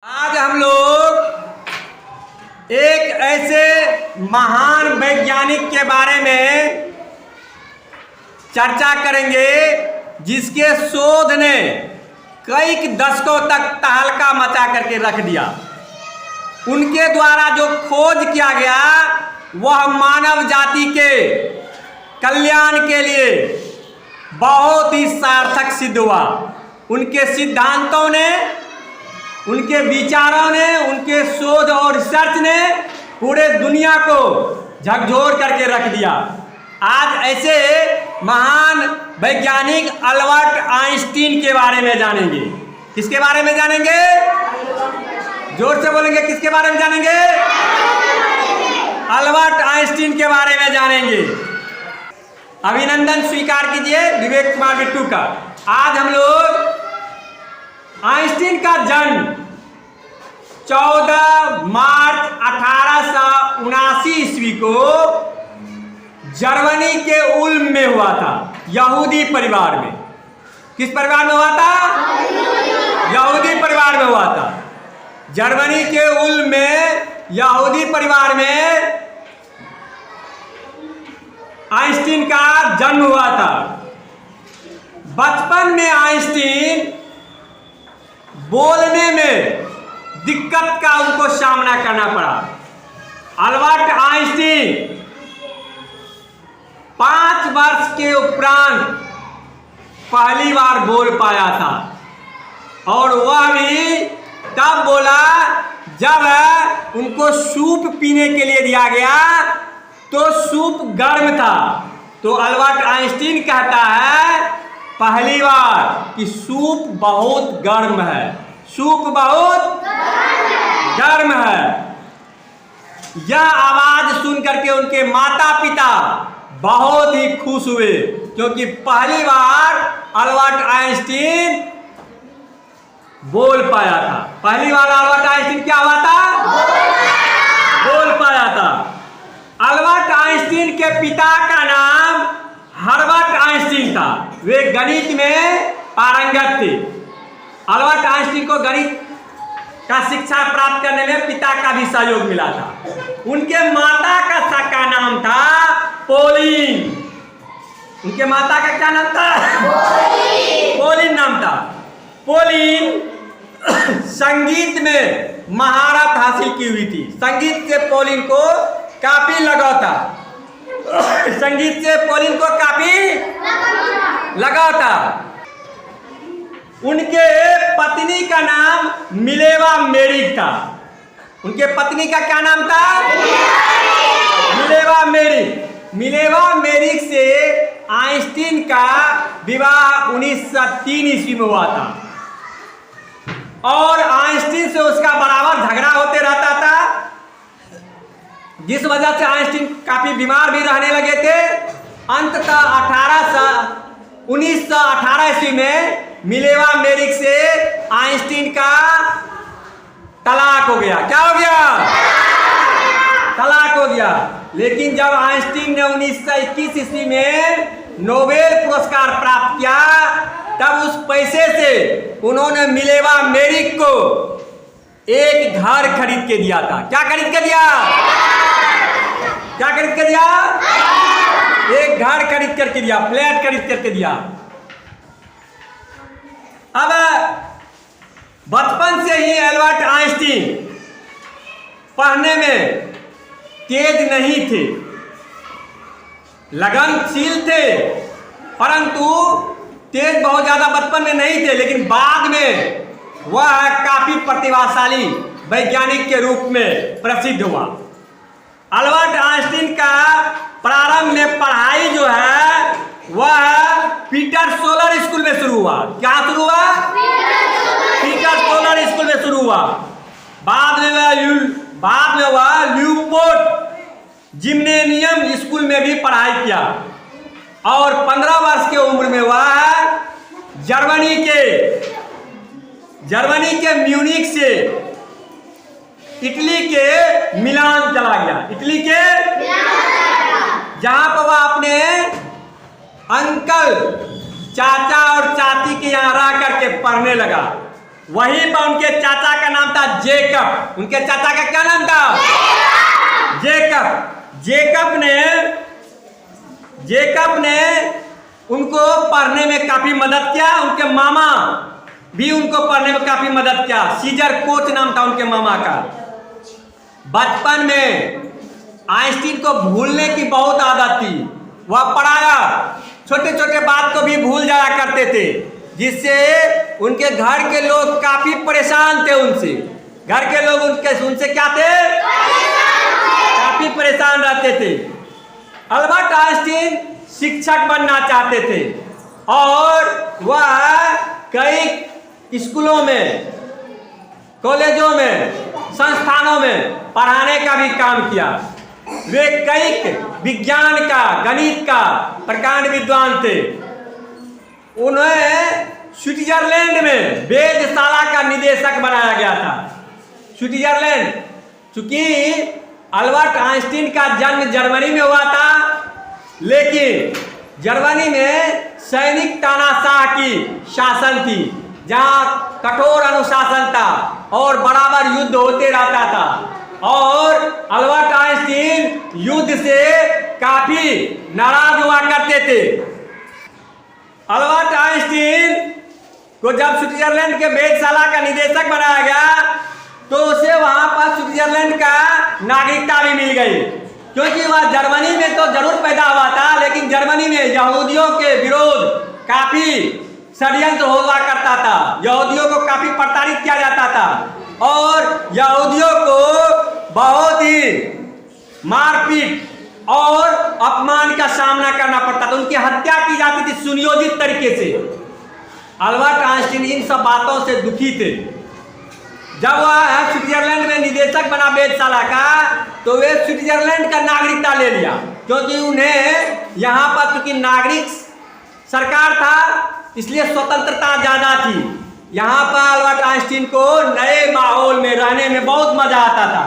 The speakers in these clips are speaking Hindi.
आज हम लोग एक ऐसे महान वैज्ञानिक के बारे में चर्चा करेंगे जिसके शोध ने कई दशकों तक तहलका मचा करके रख दिया। उनके द्वारा जो खोज किया गया वह मानव जाति के कल्याण के लिए बहुत ही सार्थक सिद्ध हुआ। उनके सिद्धांतों ने, उनके विचारों ने, उनके शोध और रिसर्च ने पूरे दुनिया को झकझोर करके रख दिया। आज ऐसे महान वैज्ञानिक अल्बर्ट आइंस्टीन के बारे में जानेंगे। किसके बारे में जानेंगे? जोर से बोलेंगे, किसके बारे में जानेंगे? अल्बर्ट आइंस्टीन के बारे में जानेंगे। अभिनंदन स्वीकार कीजिए विवेक कुमार बिट्टू का। आज हम लोग आइंस्टीन का जन्म 14 मार्च 1879 ईस्वी को जर्मनी के उल्म में हुआ था, यहूदी परिवार में। किस परिवार में हुआ था? यहूदी परिवार में हुआ था। जर्मनी के उल्म में यहूदी परिवार में आइंस्टीन का जन्म हुआ था। बचपन में आइंस्टीन बोलने में दिक्कत का उनको सामना करना पड़ा। अल्बर्ट आइंस्टीन 5 वर्ष के उपरांत पहली बार बोल पाया था, और वह भी तब बोला जब उनको सूप पीने के लिए दिया गया तो सूप गर्म था। तो अल्बर्ट आइंस्टीन कहता है पहली बार कि सूप बहुत गर्म है, सूप बहुत गर्म है। यह आवाज सुन करके उनके माता पिता बहुत ही खुश हुए, क्योंकि पहली बार अल्बर्ट आइंस्टीन बोल पाया था। पहली बार अल्बर्ट आइंस्टीन क्या हुआ था? बोल पाया था। अल्बर्ट आइंस्टीन के पिता का नाम हर्बर्ट आइंस्टीन था। वे गणित में पारंगत थे। अल्बर्ट आइंस्टीन को गणित का शिक्षा प्राप्त करने में पिता का भी सहयोग मिला था। उनके माता का नाम था पोलिन। उनके माता का क्या नाम था? पोलिन नाम था। पोलिन संगीत में महारत हासिल की हुई थी। संगीत से पोलिन को काफी लगाव था। संगीत से पोलिन को काफी लगाव था। उनके पत्नी का नाम मिलेवा मेरिक था। उनके पत्नी का क्या नाम था? मिलेवा मेरिक। मिलेवा मेरिक से आइंस्टीन का विवाह 1903 ईस्वी में हुआ था, और आइंस्टीन से उसका बराबर झगड़ा होते रहता था, जिस वजह से आइंस्टीन काफी बीमार भी रहने लगे थे। अंततः 1918 ईस्वी में मिलेवा मेरिक से आइंस्टीन का तलाक हो गया। क्या हो गया? तलाक हो गया। लेकिन जब आइंस्टीन ने 1921 ईस्वी में नोबेल पुरस्कार प्राप्त किया, तब उस पैसे से उन्होंने मिलेवा मेरिक को एक घर खरीद के दिया था। क्या खरीद के दिया? क्या खरीद के दिया? एक घर खरीद करके दिया, फ्लैट खरीद करके दिया। अब बचपन से ही अल्बर्ट आइंस्टीन पढ़ने में तेज नहीं थे, लगनशील थे, परंतु तेज बहुत ज्यादा बचपन में नहीं थे। लेकिन बाद में वह काफी प्रतिभाशाली वैज्ञानिक के रूप में प्रसिद्ध हुआ। अल्बर्ट आइंस्टीन का प्रारंभ में पढ़ाई जो है वह पीटर सोलर स्कूल में शुरू हुआ। क्या शुरू हुआ? पीटर सोलर स्कूल में शुरू हुआ। बाद में वह ल्यूपोर्ट जिम्नेशियम स्कूल में भी पढ़ाई किया, और 15 वर्ष की उम्र में वह जर्मनी के म्यूनिख से इटली के मिलान चला गया। इटली के जहां पर वह अपने अंकल, चाचा और चाची के यहाँ रह करके पढ़ने लगा। वहीं पर उनके चाचा का नाम था जेकब। उनके चाचा का क्या नाम था? जेकब। जेकब ने उनको पढ़ने में काफी मदद किया। उनके मामा भी उनको पढ़ने में काफी मदद किया। सीजर कोच नाम था उनके मामा का। बचपन में आइंस्टीन को भूलने की बहुत आदत थी। वह पढ़ाया छोटे छोटे बात को भी भूल जाया करते थे, जिससे उनके घर के लोग काफी परेशान थे उनसे। घर के लोग उनसे क्या थे? काफी परेशान रहते थे। अल्बर्ट आइंस्टीन शिक्षक बनना चाहते थे और वह कई स्कूलों में, कॉलेजों में, संस्थानों में पढ़ाने का भी काम किया। वे कई विज्ञान का, गणित का प्रकांड विद्वान थे। उन्हें स्विट्जरलैंड में वेधशाला का निदेशक बनाया गया था। स्विट्जरलैंड, चूंकि अल्बर्ट आइंस्टीन का जन्म जर्मनी में हुआ था, लेकिन जर्मनी में सैनिक तानाशाह की शासन थी, जहां कठोर अनुशासन था और बराबर युद्ध होते रहता था। और अल्बर्ट आइंस्टीन युद्ध से काफी नाराज हुआ करते थे। अल्बर्ट आइंस्टीन को जब स्विट्जरलैंड के वेधशाला का निदेशक बनाया गया, तो उसे वहां पर स्विट्जरलैंड का नागरिकता भी मिल गई, क्योंकि वह जर्मनी में तो जरूर पैदा हुआ था, लेकिन जर्मनी में यहूदियों के विरोध काफी षड्यंत्र हुआ करता था। यहूदियों को काफी प्रताड़ित किया जाता था और यहूदियों को बहुत ही मारपीट और अपमान का सामना करना पड़ता था। उनकी हत्या की जाती थी सुनियोजित तरीके से। अल्बर्ट आइंस्टीन इन सब बातों से दुखी थे। जब वह स्विट्जरलैंड में निदेशक बना वेधशाला का, तो वे स्विट्जरलैंड का नागरिकता ले लिया, क्योंकि उन्हें यहाँ पर चूंकि नागरिक सरकार था, इसलिए स्वतंत्रता ज्यादा थी। यहाँ पर अल्बर्ट आइंस्टीन को नए माहौल में रहने में बहुत मजा आता था,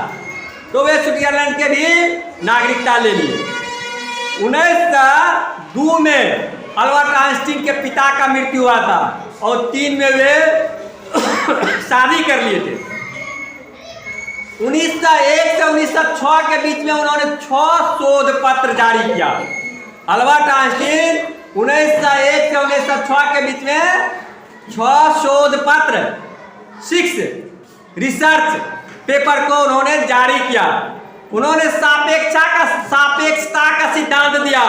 तो वे स्विट्जरलैंड के भी नागरिकता ले लिए। 1902 में अल्बर्ट आइंस्टीन के पिता का मृत्यु हुआ था और 3 में वे शादी कर लिए थे। 1901 से 1906 के बीच में उन्होंने 6 शोध पत्र जारी किया। अल्बर्ट आइंस्टीन 1901 से 1906 के बीच में 6 शोध पत्र, 6 रिसर्च पेपर को उन्होंने जारी किया। उन्होंने सापेक्षता का सिद्धांत दिया।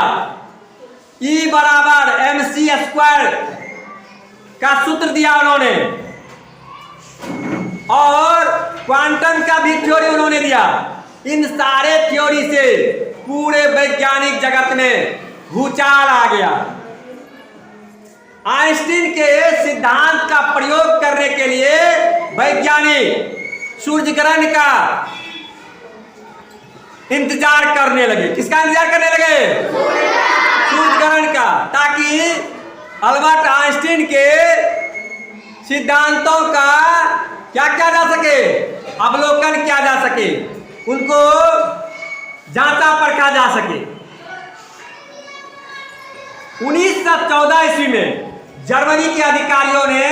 E बराबर mc स्क्वायर का सूत्र दिया उन्होंने, और क्वांटम का भी थ्योरी उन्होंने दिया। इन सारे थ्योरी से पूरे वैज्ञानिक जगत में भूचाल आ गया। आइंस्टीन के सिद्धांत का प्रयोग करने के लिए वैज्ञानिक सूर्य ग्रहण का इंतजार करने लगे। किसका इंतजार करने लगे? सूर्य ग्रहण का, ताकि अल्बर्ट आइंस्टीन के सिद्धांतों का क्या किया जा सके, अवलोकन किया जा सके, उनको जांचा परखा जा सके। 1914 ईस्वी में जर्मनी के अधिकारियों ने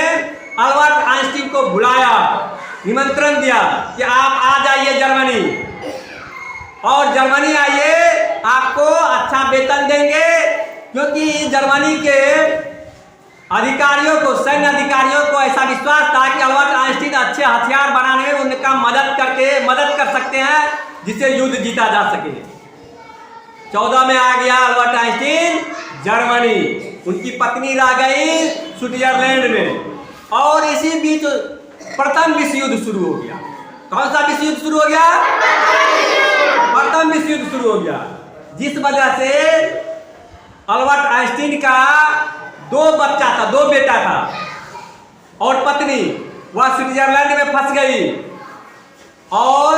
अल्बर्ट आइंस्टीन को बुलाया, निमंत्रण दिया कि आप आ जाइए जर्मनी, और जर्मनी आइए, आपको अच्छा वेतन देंगे, क्योंकि जर्मनी के अधिकारियों को, सैन्य अधिकारियों को ऐसा विश्वास था कि अल्बर्ट आइंस्टीन अच्छे हथियार बनाने में उनका मदद कर सकते हैं, जिससे युद्ध जीता जा सके। 14 में आ गया अल्बर्ट आइंस्टीन जर्मनी, उनकी पत्नी रह गई स्विट्जरलैंड में, और इसी बीच प्रथम विश्व युद्ध शुरू हो गया। कौन सा विश्व युद्ध शुरू हो गया? प्रथम विश्व युद्ध शुरू हो गया, जिस वजह से अल्बर्ट आइंस्टीन का 2 बच्चा था, 2 बेटा था, और पत्नी वह स्विट्जरलैंड में फंस गई, और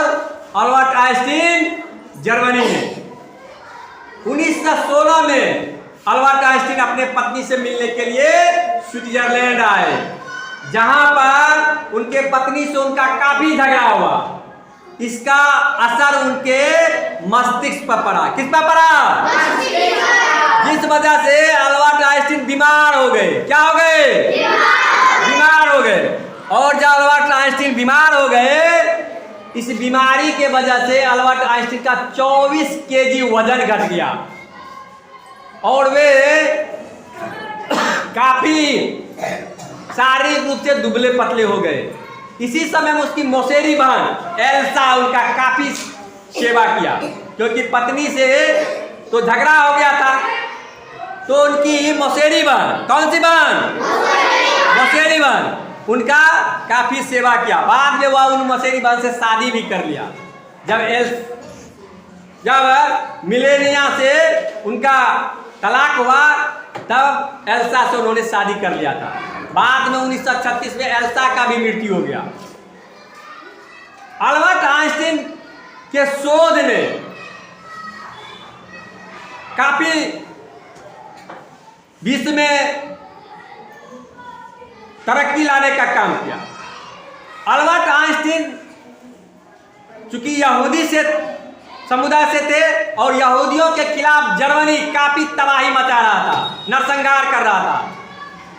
अल्बर्ट आइंस्टीन जर्मनी में। 1916 में अल्बर्ट आइंस्टीन अपने पत्नी से मिलने के लिए स्विट्जरलैंड आए, जहां पर उनके पत्नी से उनका काफी झगड़ा हुआ। इसका असर उनके मस्तिष्क पर पड़ा। किस पर पड़ा? जिस वजह से अल्बर्ट आइंस्टीन बीमार हो गए। क्या हो गए? बीमार हो गए। और जब अल्बर्ट आइंस्टीन बीमार हो गए, इस बीमारी के वजह से अल्बर्ट आइंस्टीन का 24 केजी वजन घट गया और वे काफी शारीरिक रूप से दुबले पतले हो गए। इसी समय में उसकी मौसेरी बहन एल्सा उनका काफी सेवा किया, क्योंकि पत्नी से तो झगड़ा हो गया था। तो उनकी मौसेरी बहन, कौन सी बहन? मौसेरी बहन, उनका काफी सेवा किया। बाद में वह उन मौसेरी बहन से शादी भी कर लिया। जब मिलेनिया से उनका तलाक हुआ, तब एल्सा से उन्होंने शादी कर लिया था। बाद में 1936 में एल्सा का भी मृत्यु हो गया। अल्बर्ट आइंस्टीन के शोध ने काफी विश्व में तरक्की लाने का काम किया। अल्बर्ट आइंस्टीन चूंकि यहूदी से समुदाय से थे और यहूदियों के खिलाफ जर्मनी काफी तबाही मचा रहा था, नरसंहार कर रहा था,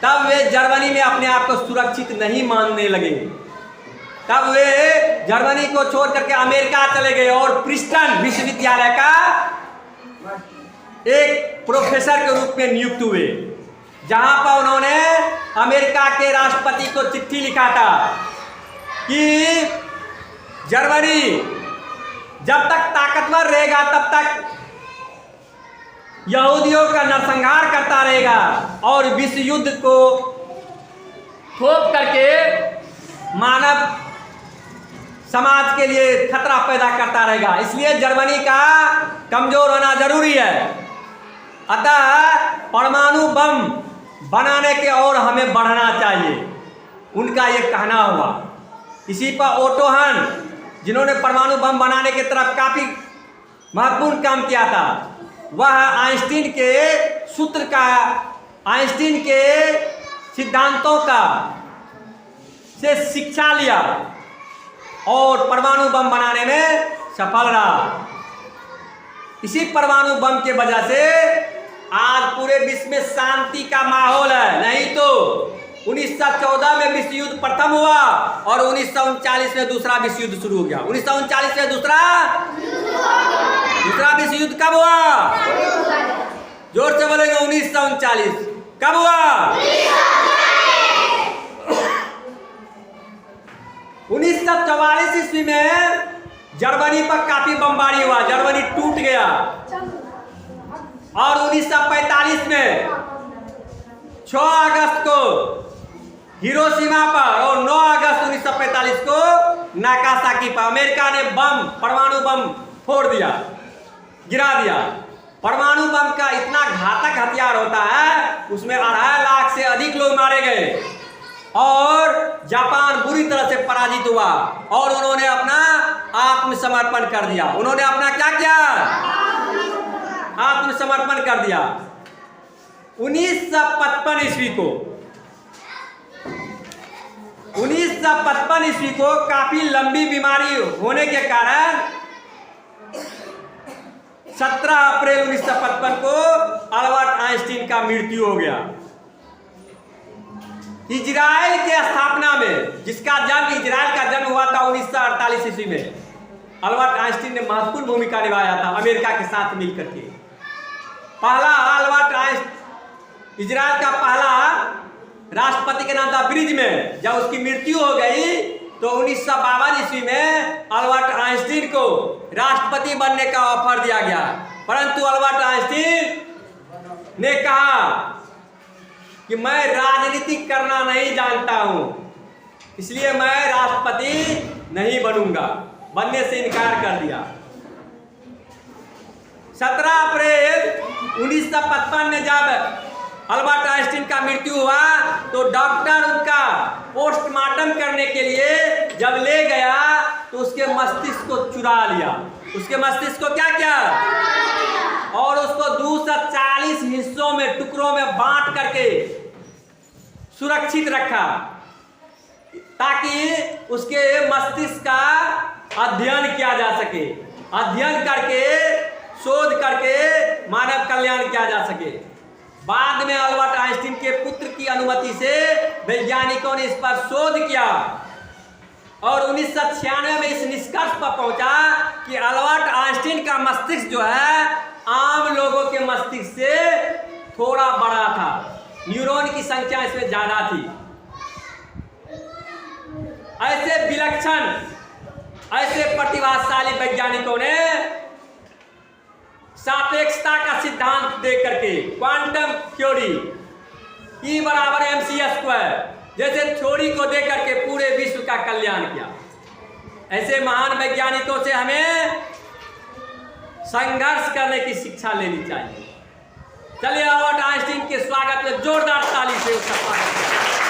तब वे जर्मनी में अपने आप को सुरक्षित नहीं मानने लगे। तब वे जर्मनी को छोड़ करके अमेरिका चले गए और प्रिंसटन विश्वविद्यालय का एक प्रोफेसर के रूप में नियुक्त हुए, जहां पर उन्होंने अमेरिका के राष्ट्रपति को चिट्ठी लिखा था कि जर्मनी जब तक ताकतवर रहेगा तब तक यहूदियों का नरसंहार करता रहेगा और विश्व युद्ध को थोप करके मानव समाज के लिए खतरा पैदा करता रहेगा। इसलिए जर्मनी का कमजोर होना जरूरी है। अतः परमाणु बम बनाने के और हमें बढ़ना चाहिए, उनका ये कहना हुआ। इसी पर ओटो हन, जिन्होंने परमाणु बम बनाने की तरफ काफी महत्वपूर्ण काम किया था, वह आइंस्टीन के सूत्र का, आइंस्टीन के सिद्धांतों का से शिक्षा लिया और परमाणु बम बनाने में सफल रहा। इसी परमाणु बम के वजह से आज पूरे विश्व में शांति का माहौल है। नहीं तो 1914 में विश्व युद्ध प्रथम हुआ और 1939 में दूसरा विश्व युद्ध शुरू हो गया। 1939 में दूसरा विश्व युद्ध कब हुआ? जोर से बोलेंगे, 1939 कब हुआ? 1944 ईस्वी में जर्मनी पर काफी बमबारी हुआ, जर्मनी टूट गया। और 1945 में 6 अगस्त को हिरोशिमा पर और 9 अगस्त 1945 को नागासाकी पर अमेरिका ने बम, परमाणु बम फोड़ दिया, गिरा दिया। परमाणु बम का इतना घातक हथियार होता है, उसमें 2.5 लाख से अधिक लोग मारे गए और जापान बुरी तरह से पराजित हुआ और उन्होंने अपना आत्मसमर्पण कर दिया। उन्होंने अपना क्या किया? आत्मसमर्पण कर दिया। 1955 ईस्वी को 1955 ईस्वी को काफी लंबी बीमारी होने के कारण 17 अप्रैल 1955 को अल्बर्ट आइंस्टीन का मृत्यु हो गया। इजराइल के स्थापना में, जिसका जन्म, इजराइल का जन्म हुआ था 1948 ईस्वी में, अल्बर्ट आइंस्टीन ने महत्वपूर्ण भूमिका निभाया था अमेरिका के साथ मिलकर के। पहला अल्बर्ट आइंस्टीन, इजराइल का पहला राष्ट्रपति के नाम था ब्रिज में। जब उसकी मृत्यु हो गई तो 1952 ईस्वी में अल्बर्ट आइंस्टीन को राष्ट्रपति बनने का ऑफर दिया गया, परंतु अल्बर्ट आइंस्टीन ने कहा कि मैं राजनीति करना नहीं जानता हूं, इसलिए मैं राष्ट्रपति नहीं बनूंगा, बनने से इनकार कर दिया। 17 अप्रैल 1955 में जब अल्बर्ट आइंस्टीन का मृत्यु हुआ तो डॉक्टर उनका पोस्टमार्टम करने के लिए जब ले गया तो उसके मस्तिष्क को चुरा लिया। उसके मस्तिष्क को क्या किया? और उसको 240 हिस्सों में, टुकड़ों में बांट करके सुरक्षित रखा, ताकि उसके मस्तिष्क का अध्ययन किया जा सके, अध्ययन करके, शोध करके मानव कल्याण किया जा सके। बाद में अल्बर्ट आइंस्टीन के पुत्र की अनुमति से वैज्ञानिकों ने इस पर शोध किया और 1996 में इस निष्कर्ष पर पहुंचा कि अल्बर्ट आइंस्टीन का मस्तिष्क जो है आम लोगों के मस्तिष्क से थोड़ा बड़ा था, न्यूरॉन की संख्या इसमें ज्यादा थी। ऐसे विलक्षण, ऐसे प्रतिभाशाली वैज्ञानिकों ने सापेक्षता का सिद्धांत दे करके क्वांटम थ्योरी E बराबर mc² जैसे थ्योरी को दे करके पूरे विश्व का कल्याण किया। ऐसे महान वैज्ञानिकों से हमें संघर्ष करने की शिक्षा लेनी चाहिए। चलिए अल्बर्ट आइंस्टीन के स्वागत में जोरदार ताली से उसका स्वागत करें।